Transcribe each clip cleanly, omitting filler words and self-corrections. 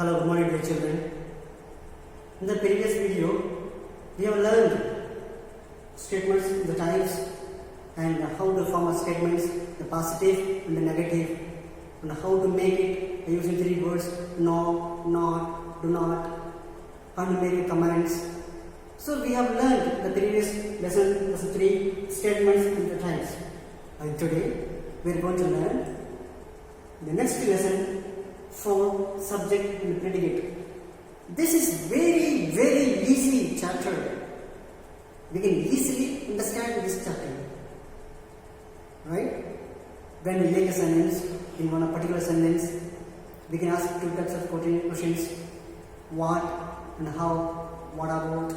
Hello, good morning dear children. In the previous video, we have learned statements, the types and how to form a statements, the positive and the negative, and how to make it using three words, no, not, do not, how to make it commands. So we have learned the previous lesson, lesson 3, statements and the types. And today we are going to learn the next lesson, for subject and predicate. This is very easy chapter. We can easily understand this chapter, right? When we make a sentence, in one particular sentence, we can ask two types of questions: what and how, what about.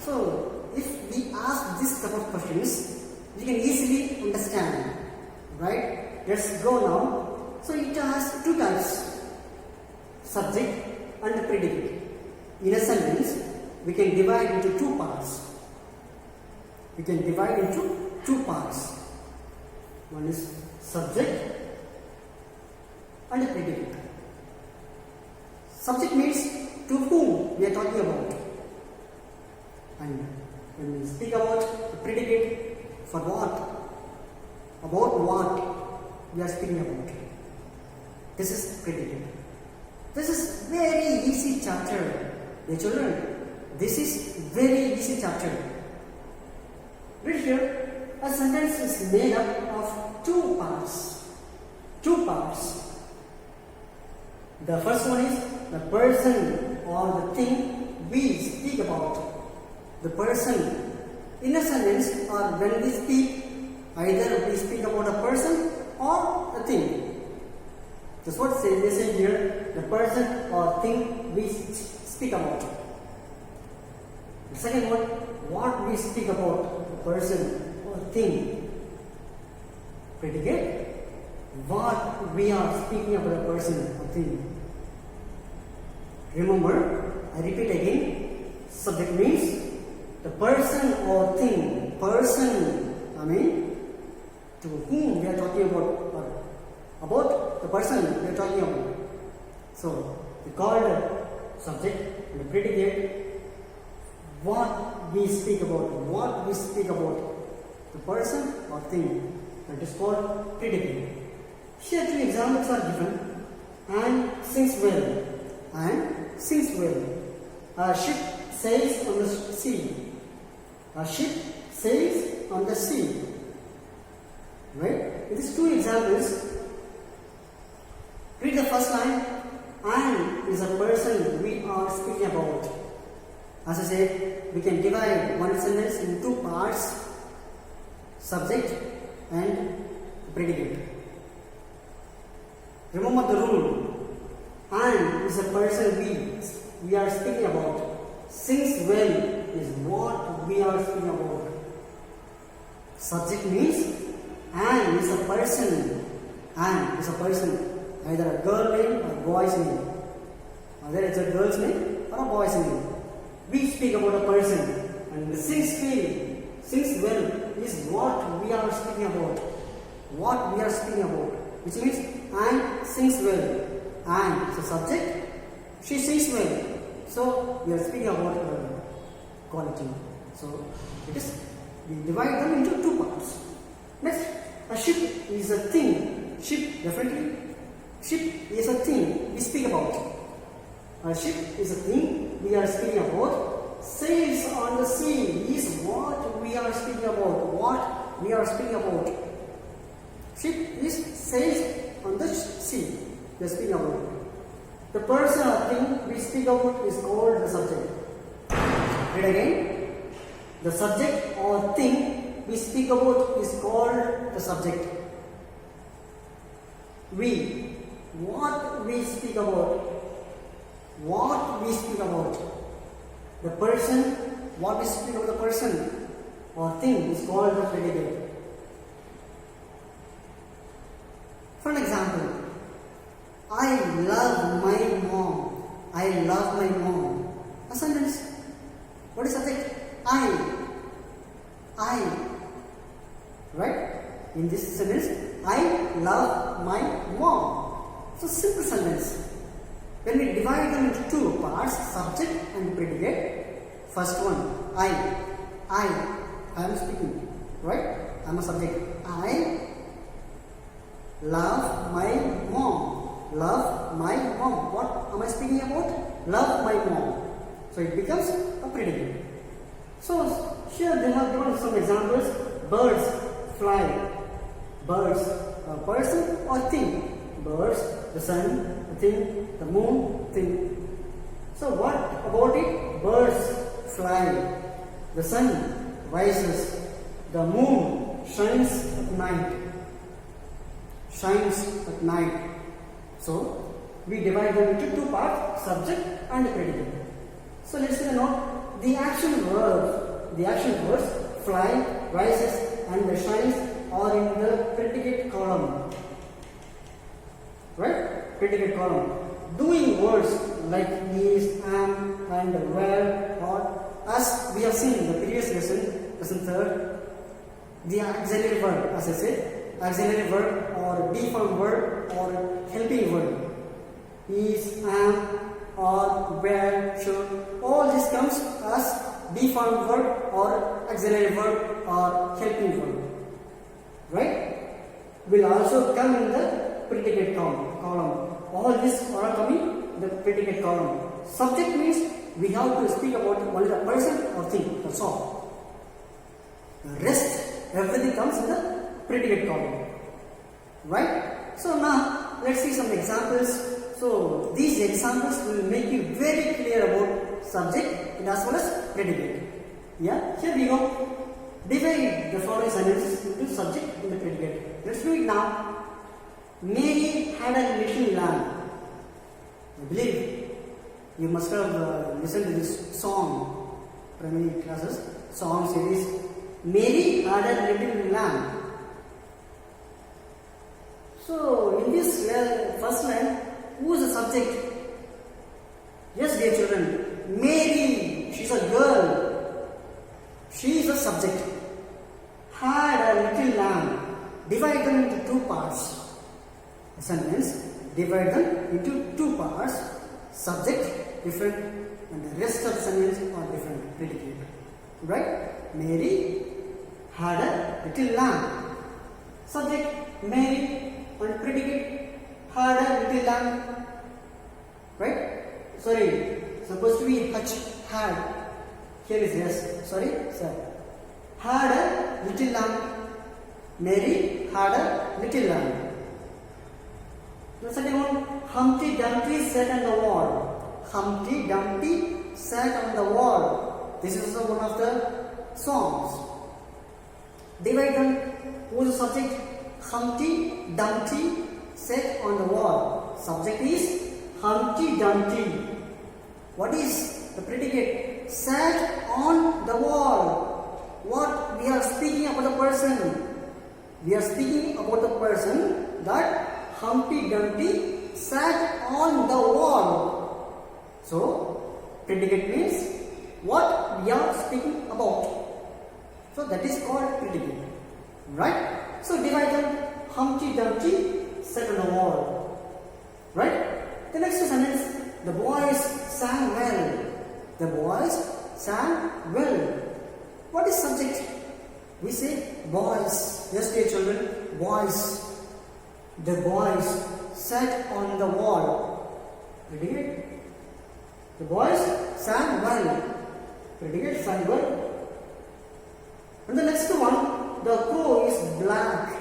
So if we ask this type of questions, we can easily understand, right? Let's go now. So it has two types, subject and predicate. In a sentence, we can divide into two parts. We can divide into two parts. One is subject and predicate. Subject means to whom we are talking about. And when we speak about the predicate, for what? About what we are speaking about. This is predicate. This is very easy chapter, dear children. This is very easy chapter. Read here, a sentence is made up of two parts. Two parts. The first one is the person or the thing we speak about. The person. In a sentence or when we speak, either we speak about a person or a thing. That's what they say here, the person or thing we speak about. The second one, what we speak about, the person or thing. Predicate, what we are speaking about a person or thing. Remember, I repeat again, subject means the person or thing. Person, to whom we are talking about the person we are talking about. So, we call the subject and the predicate what we speak about. What we speak about the person or thing. That is called predicate. Here two examples are given. And sings well. And sings well. A ship sails on the sea. A ship sails on the sea. Right? In these two examples, read the first line. And is a person we are speaking about. As I said, we can divide one sentence in two parts, subject and predicate. Remember the rule. And is a person we are speaking about. Sings well is what we are speaking about. Subject means and is a person. And is a person. Either a girl name or a boy's name. Whether it's a girl's name or a boy's name. We speak about a person. And the sings well is what we are speaking about. What we are speaking about. Which means and sings well. And it's a subject. She sings well. So we are speaking about her quality. So it is, we divide them into two parts. Next, a ship is a thing. Ship, definitely. Ship is a thing we speak about. A ship is a thing we are speaking about. Sails on the sea is what we are speaking about. What we are speaking about. Ship is sails on the sea. We are speaking about. The person or thing we speak about is called the subject. Read again. The subject or thing we speak about is called the subject. What we speak about. What we speak about. The person, what we speak about the person or thing is called the predicate. For an example, I love my mom. I love my mom. A sentence. What is subject? I. Right? In this sentence, I love my mom. So simple sentence. When we divide them into two parts, subject and predicate, first one, I am speaking, right? I am a subject. I love my mom. Love my mom. What am I speaking about? Love my mom. So it becomes a predicate. So here they have given some examples. Birds fly. Birds, a person or thing. Birds, the sun, the thing, the moon, thing. So what about it? Birds fly. The sun rises. The moon shines at night. Shines at night. So we divide them into two parts, subject and predicate. So let's see the note. The action verbs fly, rises and shines are in the predicate column. Right? Predicate column. Doing words like is, am and were or as we have seen in the previous lesson 3, the auxiliary verb, as I said, auxiliary verb or deformed verb or helping verb. Is, am, or, were, should, all this comes as deformed verb or auxiliary verb or helping verb. Right? Will also come in the predicate column. All these are coming in the predicate column. Subject means we have to speak about only the person or thing, that's all. The rest, everything comes in the predicate column. Right? So now, let's see some examples. So, these examples will make you very clear about subject and as well as predicate. Yeah, here we go. Divide the following sentences into subject and the predicate. Let's do it now. Mary had a little lamb. I believe you must have listened to this song, primary classes, song series. Mary had a little lamb. So, in this first line, who is the subject? Yes, dear children, Mary, she's a girl. She is a subject. Had a little lamb. Divide them into two parts. The sentence, divide them into two parts. Subject, different, and the rest of the sentence are different. Predicate. Right? Mary had a little lamb. Subject, Mary, and predicate, had a little lamb. Right? Sorry, supposed to be had. Here is yes. Sorry, sir. Had a little lamb. Mary had a little lamb. The second one, Humpty Dumpty sat on the wall. Humpty Dumpty sat on the wall. This is also one of the songs. Divide them. Who is the subject? Humpty Dumpty sat on the wall. Subject is Humpty Dumpty. What is the predicate? Sat on the wall. What? We are speaking about the person. We are speaking about the person that Humpty Dumpty sat on the wall. So, predicate means what we are speaking about. So, that is called predicate. Right? So, divide them. Humpty Dumpty sat on the wall. Right? The next sentence, the boys sang well. The boys sang well. What is subject? We say boys. Yes, dear children, boys. The boys sat on the wall. Predicate. The boys sang well. Predicate, sang well. And the next one, the crow is black.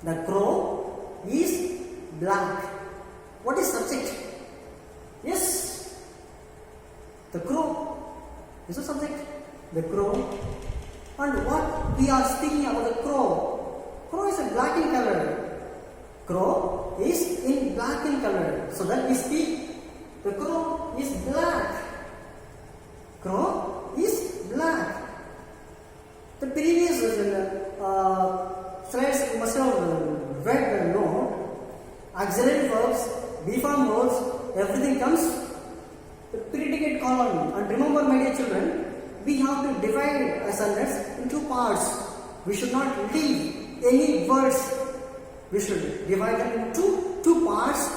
The crow is black. What is subject? Yes. The crow is a subject. The crow. And what we are speaking about the crow? Crow is a black in color. Crow is in black in color. So that we speak, the crow is black. Crow is black. The previous slides you must have read the note. Auxiliary verbs, deformed verbs, everything comes the predicate column. And remember, my dear children, we have to divide a sentence into parts. We should not leave any words. We should divide them into two parts.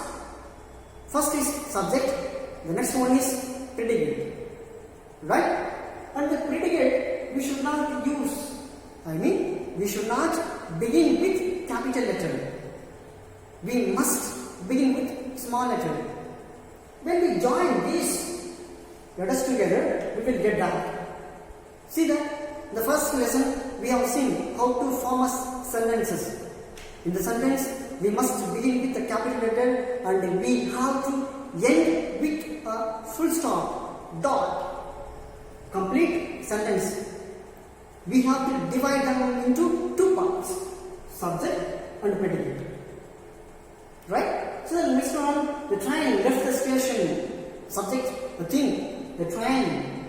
subject. The next one is predicate. Right? And the predicate we should not use. We should not begin with capital letter. We must begin with small letter. When we join these letters together, we will get that. See that? The first lesson we have seen how to form a sentences. In the sentence, we must begin with the capital letter and we have to end with a full stop, dot. Complete sentence. We have to divide them into two parts, subject and predicate. Right? So the next one, the train left the station. Subject, the thing, the train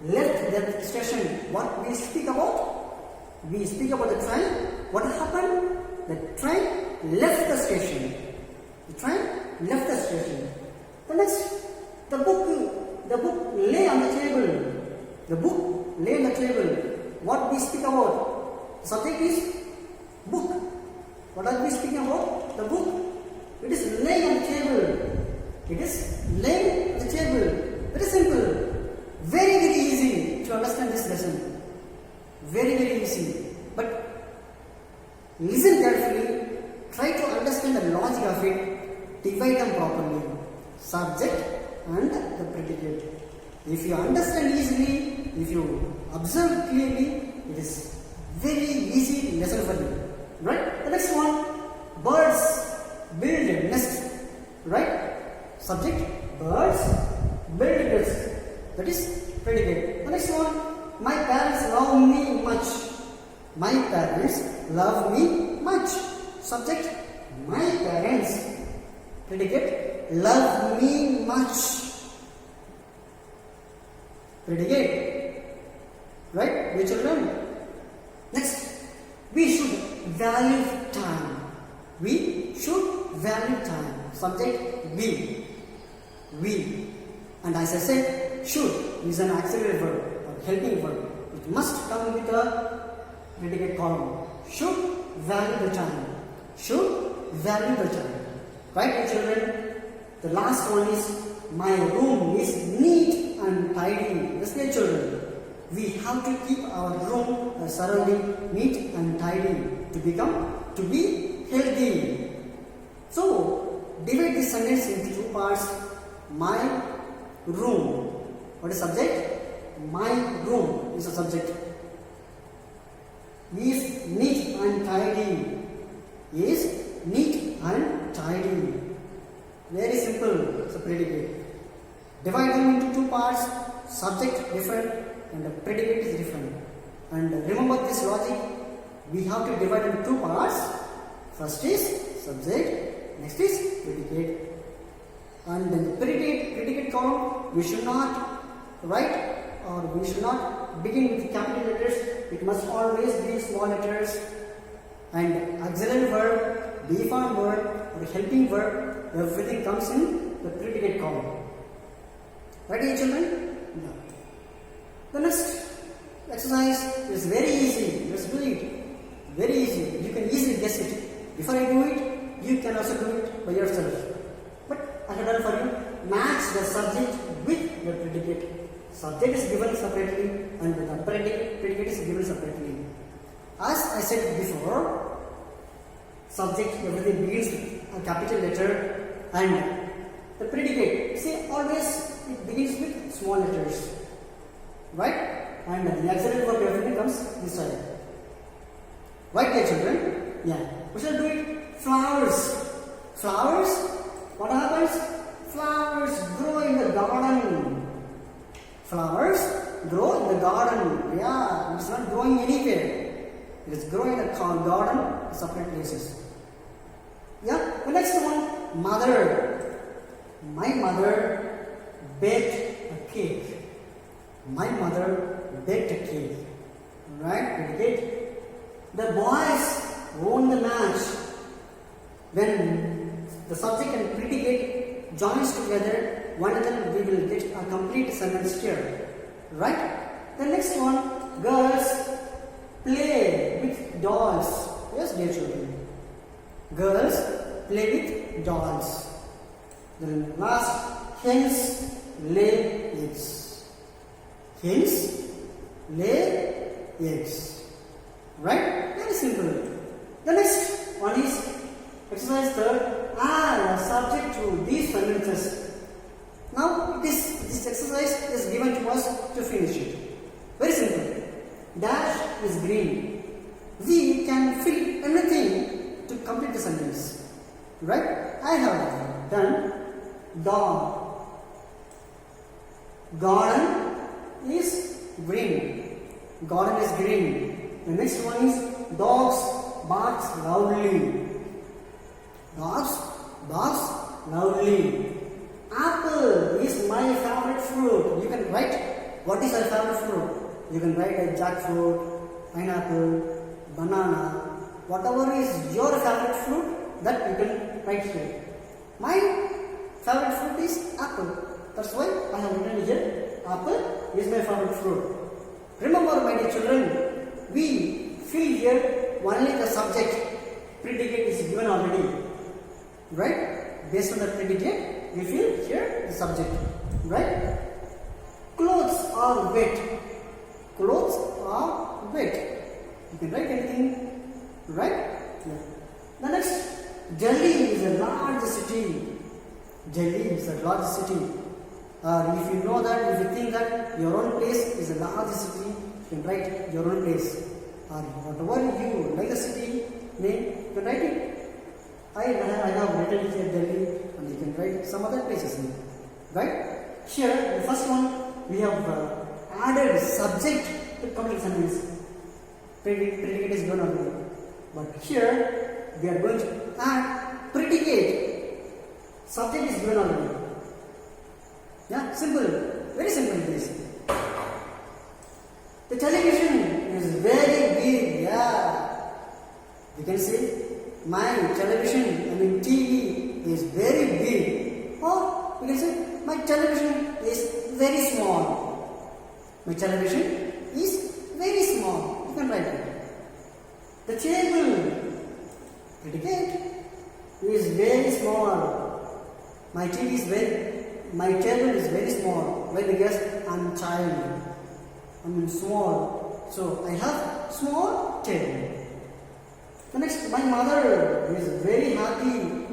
left the station. What we speak about? We speak about the train. What happened? The train left the station. The train left the station. The next, the book lay on the table. The book lay on the table. What we speak about? The subject is book. What are we speaking about? The book. It is laying on the table. It is laying on the table. Very simple. Very, very easy to understand this lesson. Very, very easy. But listen carefully. Try to understand the logic of it. Divide them properly. Subject and the predicate. If you understand easily, if you observe clearly, it is very easy lesson for you. Right? The next one, birds build nest. Right? Subject, birds build nest. That is predicate. The next one, my parents love me much. My parents love me much. Subject, my parents. Predicate, love me much. Predicate. Right, dear children? Next, we should value time. We should value time. Subject, we. And as I said, should is an auxiliary verb or helping verb. It must come with a predicate column. Should value the time. Should value the time. Right, dear children? The last one is, my room is neat and tidy. Yes, dear children, we have to keep our room, our surrounding neat and tidy to be healthy. So, divide this sentence into two parts. My room. What is subject? My room is a subject. Is neat and tidy. Is neat and tidy. Very simple. It's a predicate. Divide them into two parts. Subject different and the predicate is different. And remember this logic. We have to divide into two parts. First is subject. Next is predicate. And then the predicate column, we should not write or we should not begin with capital letters. It must always be small letters. And auxiliary verb, be form verb or helping verb, everything comes in the predicate column. Right, children? No. The next exercise is very easy. Let's do it. Very easy. You can easily guess it. Before I do it, you can also do it by yourself. But I have done for you. Match the subject with the predicate. Subject is given separately and the predicate is given separately. As I said before, subject everything begins with a capital letter and the predicate, see, always it begins with small letters. Right? And the auxiliary verb everything comes this side. Right, dear children? Yeah. We shall do it. Flowers. Flowers. What happens? Flowers grow in the garden. Flowers grow in the garden. Yeah, it's not growing anywhere. It is growing in the garden in separate places. Yeah. The next one, mother. My mother baked a cake. My mother baked a cake. Right? Predicate. The boys won the match. When the subject and predicate joins together, one of them we will get a complete sentence here. Right? The next one, girls play with dolls. Yes, dear children. Girls play with dolls. The last hens lay eggs. Hens lay eggs. Right? Very simple. The next one is exercise third. Add a subject to these sentences. Now this exercise is given to us to finish it. Very simple. Dash is green. We can fill anything to complete the sentence. Right? I have done dog. Garden is green. Garden is green. The next one is dogs barks loudly. Dogs barks loudly. Apple is my favorite fruit. You can write what is your favorite fruit. You can write a jackfruit, pineapple, banana, whatever is your favorite fruit, that you can write here. My favorite fruit is apple. That's why I have written here, apple is my favorite fruit. Remember, my dear children, we fill here only the subject. Predicate is given already. Right? Based on the predicate, we fill here the subject. Right? Clothes are wet. Clothes are wet. You can write anything. Right? Yeah. The next, Delhi is a large city. Delhi is a large city. If you know that, if you think that your own place is a large city, you can write your own place. Whatever you like the city name, you can write it. I have written here Delhi, and you can write some other places name. Right? Here, the first one, we have added subject to complete sentence. Predicate is given already. But here, we are going to add predicate. Subject is given already. Yeah, simple. Very simple it is. The television is very big. Yeah. You can say, my television, TV is very big. Or you can say, my television is very small. My television is very small. You can write it. The table, predicate, is very small. My table is very small. Why? Because I'm child. Small. So I have small table. The next, my mother is very happy.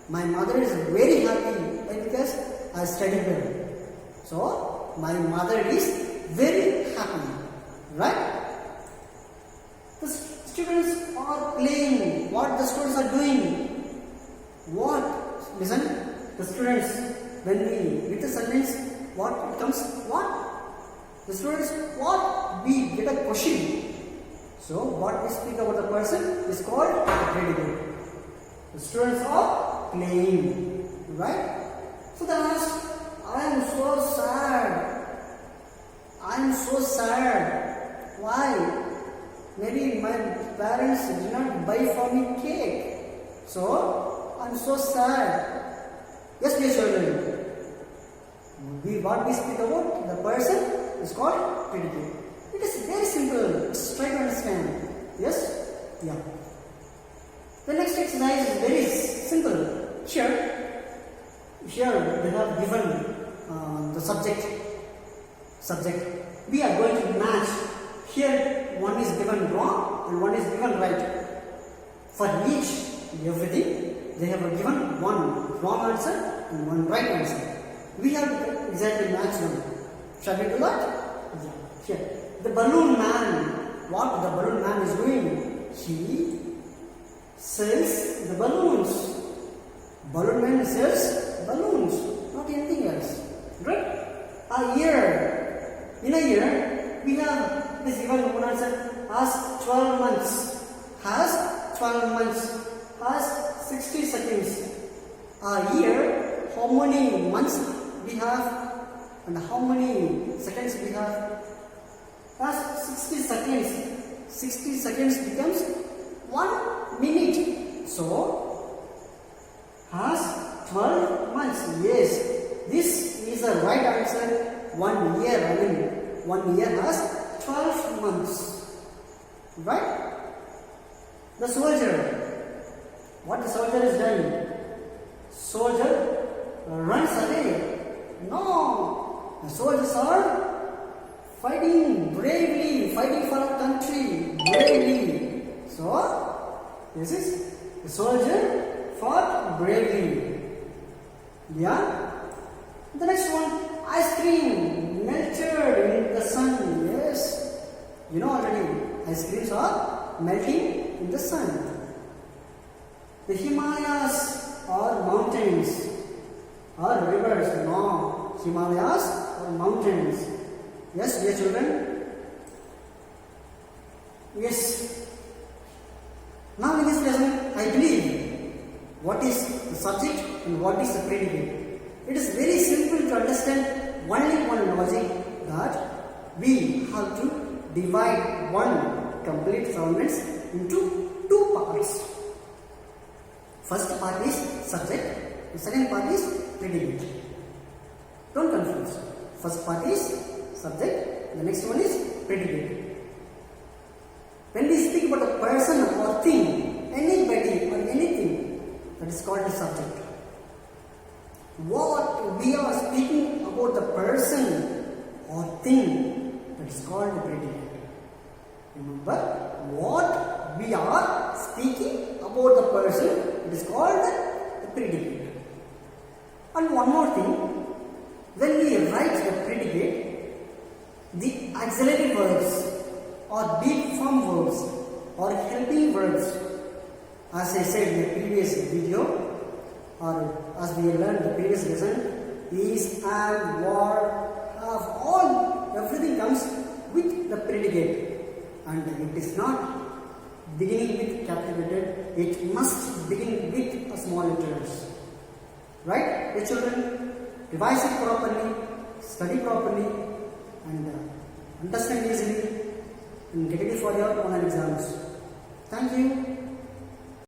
My mother is very happy. Why? Because I study well. So my mother is very happy. Right? The students are playing. What the students are doing? What? Listen. The students, when we read the sentence, what it comes? What? The students, what? We get a question. So, what we speak about the person is called a predicate. The students are playing. Right? So, the last, I am so sad. I am so sad. Why? Maybe my parents did not buy for me cake. So, I am so sad. Yes, dear children. What we speak about the person is called predicate. It is very simple. Just try to understand. Yes? Yeah. The next exercise is very simple. Here they have given the subject. We are going to match. Here one is given wrong and one is given right. For everything, they have given one wrong answer and one right answer. We have exactly matched them. Shall we do that? Yeah. Here. The balloon man. What the balloon man is doing? He sells the balloons. Balloon man sells balloons, not anything else. Right? A year. In a year, we have this given one answer has 12 months. Has 12 months. Has 60 seconds. A year, how many months we have and how many seconds we have? Has 60 seconds. 60 seconds becomes 1 minute. So, has 12 months. Yes, this is the right answer. 1 year. 1 year has 12 months. Right? The soldier. What the soldier is doing? Soldier runs away. No. The soldiers are fighting bravely, fighting for our country bravely. So, this is the soldier fought bravely. Yeah. The next one, ice cream melted in the sun. Yes. You know already, ice creams are melting in the sun. The Himalayas are mountains or rivers. No, Himalayas are mountains. Yes, dear children. Yes. Now in this lesson, I believe what is the subject and what is the predicate. It is very simple to understand only one logic, that we have to divide one complete sentence into two parts. First part is subject, the second part is predicate. Don't confuse. First part is subject, the next one is predicate. When we speak about a person or thing, anybody or anything, that is called the subject. What we are speaking about the person or thing, that is called the predicate. Remember, what we are speaking about the person, it is called the predicate. And one more thing, when we write the predicate, the auxiliary verbs or deep form verbs or helping verbs, as I said in the previous video, or as we learned in the previous lesson, is, am, were, have, all, everything comes with the predicate. And it is not beginning with capital letter, it must begin with a small letters. Right? The children, revise it properly, study properly, and understand easily, and get ready for your online exams. Thank you.